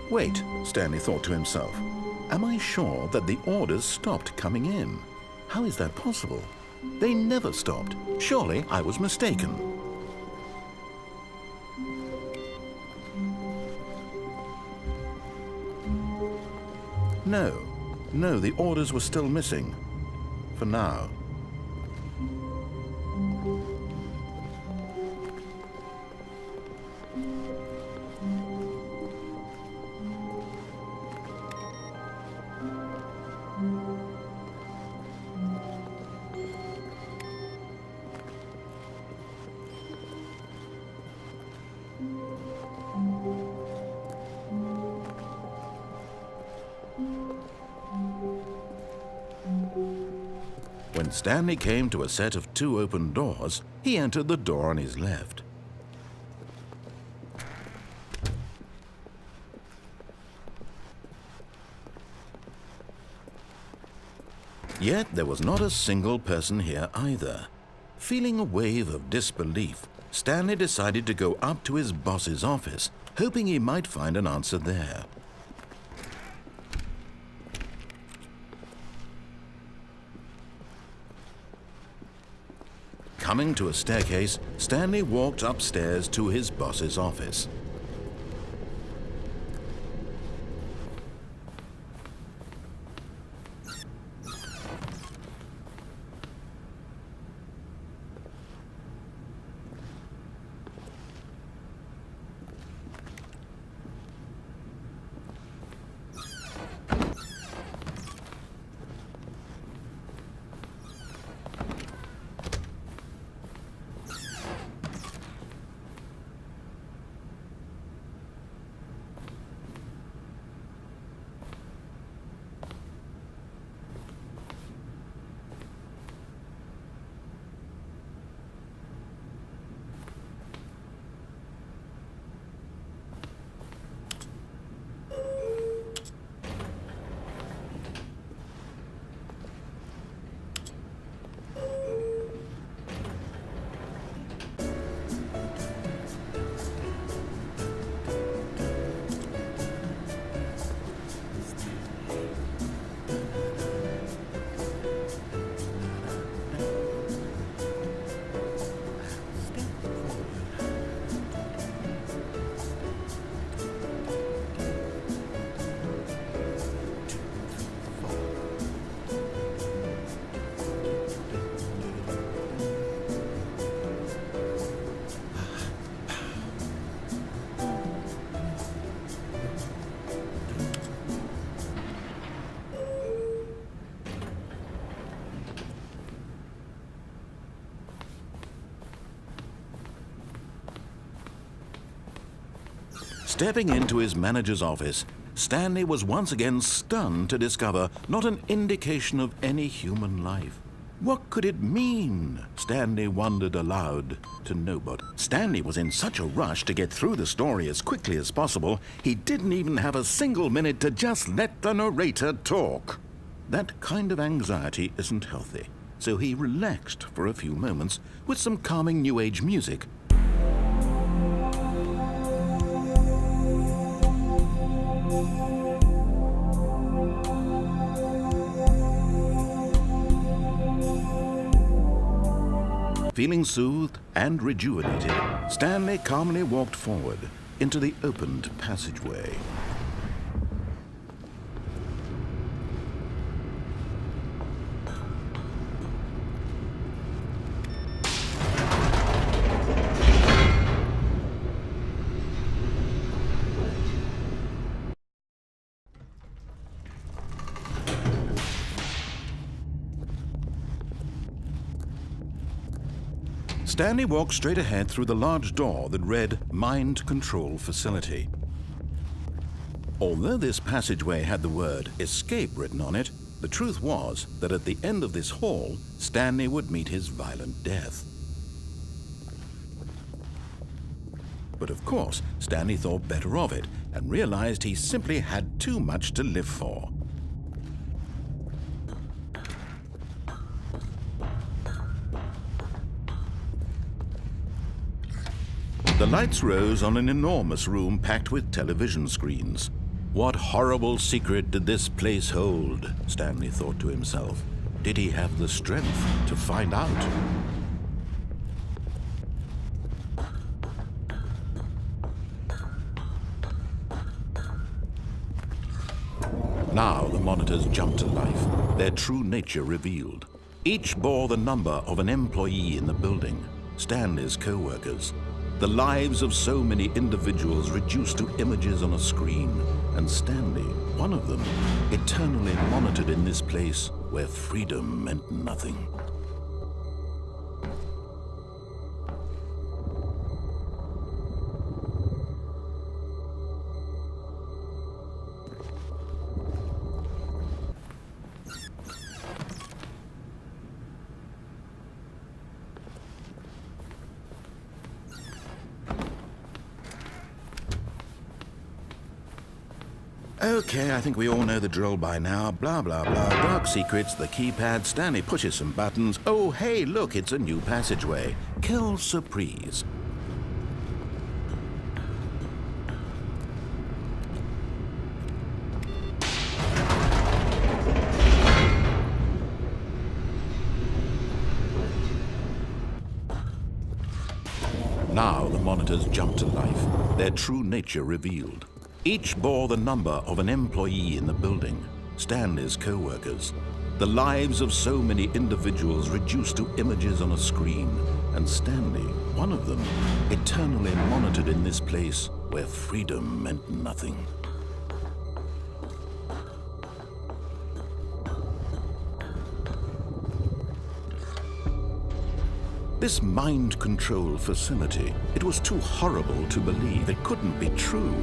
Wait, Stanley thought to himself. Am I sure that the orders stopped coming in? How is that possible? They never stopped. Surely I was mistaken. No, the orders were still missing. For now. When Stanley came to a set of 2 open doors, he entered the door on his left. Yet there was not a single person here either. Feeling a wave of disbelief, Stanley decided to go up to his boss's office, hoping he might find an answer there. Coming to a staircase, Stanley walked upstairs to his boss's office. Stepping into his manager's office, Stanley was once again stunned to discover not an indication of any human life. What could it mean? Stanley wondered aloud to nobody. Stanley was in such a rush to get through the story as quickly as possible, he didn't even have a single minute to just let the narrator talk. That kind of anxiety isn't healthy, so he relaxed for a few moments with some calming New Age music. Feeling soothed and rejuvenated, Stanley calmly walked forward into the opened passageway. Stanley walked straight ahead through the large door that read Mind Control Facility. Although this passageway had the word Escape written on it, the truth was that at the end of this hall, Stanley would meet his violent death. But of course, Stanley thought better of it and realized he simply had too much to live for. The lights rose on an enormous room packed with television screens. What horrible secret did this place hold? Stanley thought to himself. Did he have the strength to find out? Now the monitors jumped to life, their true nature revealed. Each bore the number of an employee in the building, Stanley's co-workers. The lives of so many individuals reduced to images on a screen, and Stanley, one of them, eternally monitored in this place where freedom meant nothing. Okay, I think we all know the drill by now. Blah, blah, blah. Dark secrets, the keypad. Stanley pushes some buttons. Oh, hey, look, it's a new passageway. Quelle surprise. Now the monitors jumped to life, their true nature revealed. Each bore the number of an employee in the building, Stanley's co-workers. The lives of so many individuals reduced to images on a screen, and Stanley, one of them, eternally monitored in this place where freedom meant nothing. This mind control facility, it was too horrible to believe. It couldn't be true.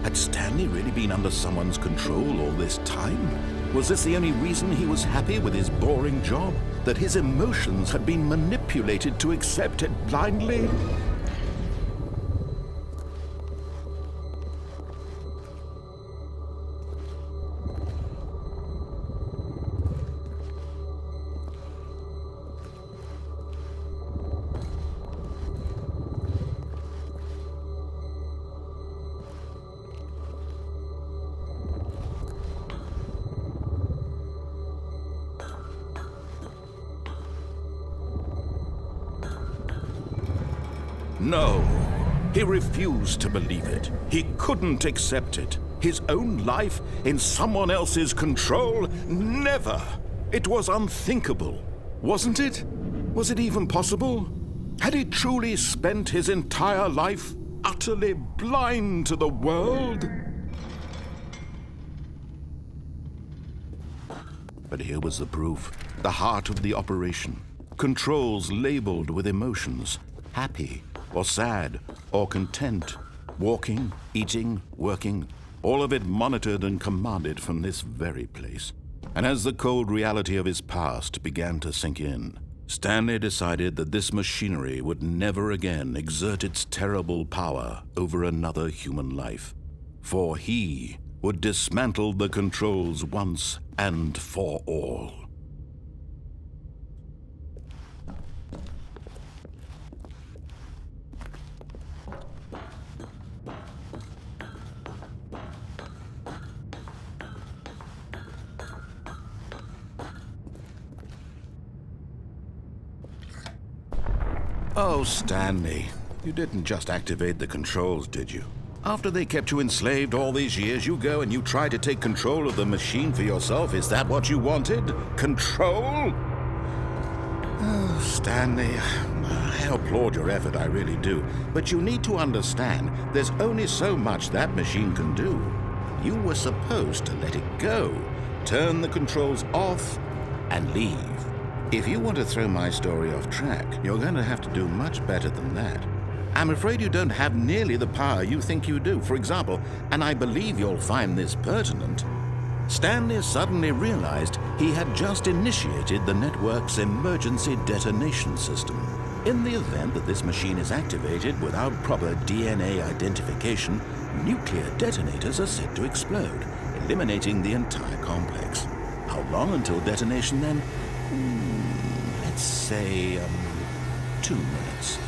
Had Stanley really been under someone's control all this time? Was this the only reason he was happy with his boring job? That his emotions had been manipulated to accept it blindly? No, he refused to believe it. He couldn't accept it. His own life in someone else's control? Never! It was unthinkable, wasn't it? Was it even possible? Had he truly spent his entire life utterly blind to the world? But here was the proof, the heart of the operation. Controls labeled with emotions, happy, or sad, or content, walking, eating, working, all of it monitored and commanded from this very place. And as the cold reality of his past began to sink in, Stanley decided that this machinery would never again exert its terrible power over another human life, for he would dismantle the controls once and for all. Oh, Stanley, you didn't just activate the controls, did you? After they kept you enslaved all these years, you go and you try to take control of the machine for yourself. Is that what you wanted? Control? Oh, Stanley, I applaud your effort, I really do. But you need to understand, there's only so much that machine can do. You were supposed to let it go, turn the controls off, and leave. If you want to throw my story off track, you're going to have to do much better than that. I'm afraid you don't have nearly the power you think you do. For example, and I believe you'll find this pertinent, Stanley suddenly realized he had just initiated the network's emergency detonation system. In the event that this machine is activated without proper DNA identification, nuclear detonators are set to explode, eliminating the entire complex. How long until detonation then? Let's say, 2 minutes.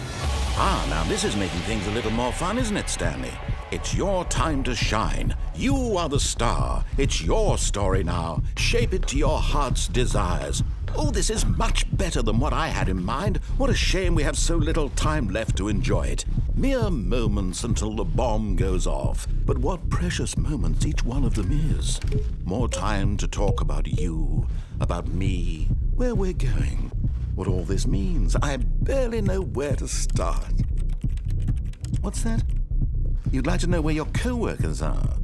Ah, now this is making things a little more fun, isn't it, Stanley? It's your time to shine. You are the star. It's your story now. Shape it to your heart's desires. Oh, this is much better than what I had in mind. What a shame we have so little time left to enjoy it. Mere moments until the bomb goes off. But what precious moments each one of them is. More time to talk about you, about me, where we're going, what all this means. I barely know where to start. What's that? You'd like to know where your co-workers are?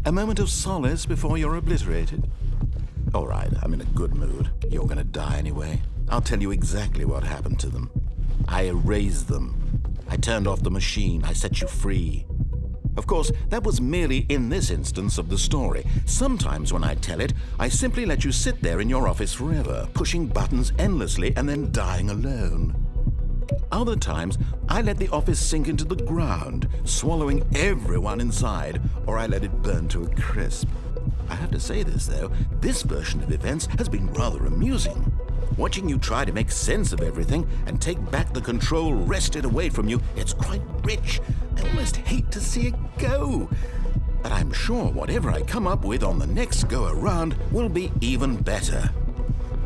A moment of solace before you're obliterated? All right, I'm in a good mood. You're gonna die anyway. I'll tell you exactly what happened to them. I erased them. I turned off the machine. I set you free. Of course, that was merely in this instance of the story. Sometimes when I tell it, I simply let you sit there in your office forever, pushing buttons endlessly and then dying alone. Other times, I let the office sink into the ground, swallowing everyone inside, or I let it burn to a crisp. I have to say this, though, this version of events has been rather amusing. Watching you try to make sense of everything and take back the control wrested away from you, it's quite rich. I almost hate to see it go. But I'm sure whatever I come up with on the next go-around will be even better.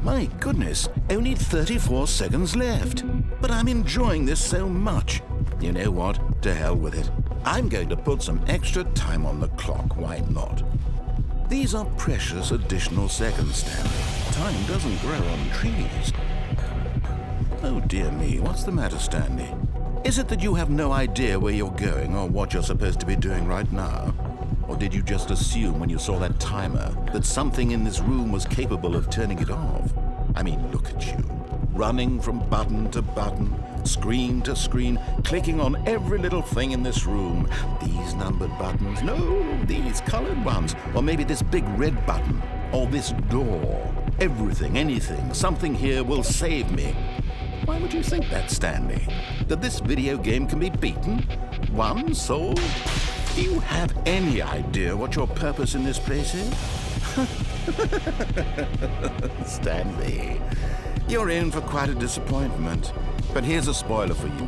My goodness, only 34 seconds left. But I'm enjoying this so much. You know what? To hell with it. I'm going to put some extra time on the clock. Why not? These are precious additional seconds, Stanley. Time doesn't grow on trees. Oh dear me, what's the matter, Stanley? Is it that you have no idea where you're going or what you're supposed to be doing right now? Or did you just assume when you saw that timer that something in this room was capable of turning it off? I mean, look at you, running from button to button, screen to screen, clicking on every little thing in this room. These numbered buttons, no, these colored ones, or maybe this big red button, or this door. Everything, anything, something here will save me. Why would you think that, Stanley? That this video game can be beaten? Won? Sold? Do you have any idea what your purpose in this place is? Stanley, you're in for quite a disappointment. But here's a spoiler for you.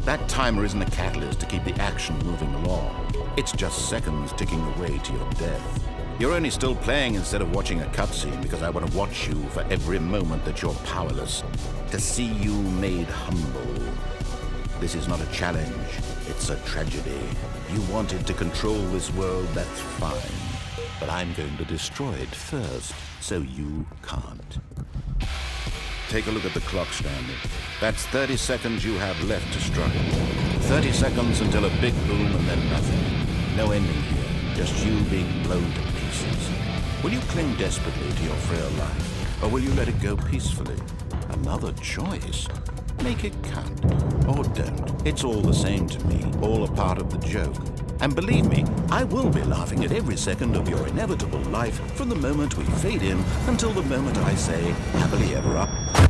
That timer isn't a catalyst to keep the action moving along. It's just seconds ticking away to your death. You're only still playing instead of watching a cutscene because I want to watch you for every moment that you're powerless, to see you made humble. This is not a challenge, it's a tragedy. You wanted to control this world, that's fine. But I'm going to destroy it first, so you can't. Take a look at the clock, Stanley. That's 30 seconds you have left to struggle. 30 seconds until a big boom and then nothing. No ending here, just you being blown to pieces. Will you cling desperately to your frail life, or will you let it go peacefully? Another choice. Make it count, or don't. It's all the same to me, all a part of the joke. And believe me, I will be laughing at every second of your inevitable life from the moment we fade in until the moment I say, happily ever after.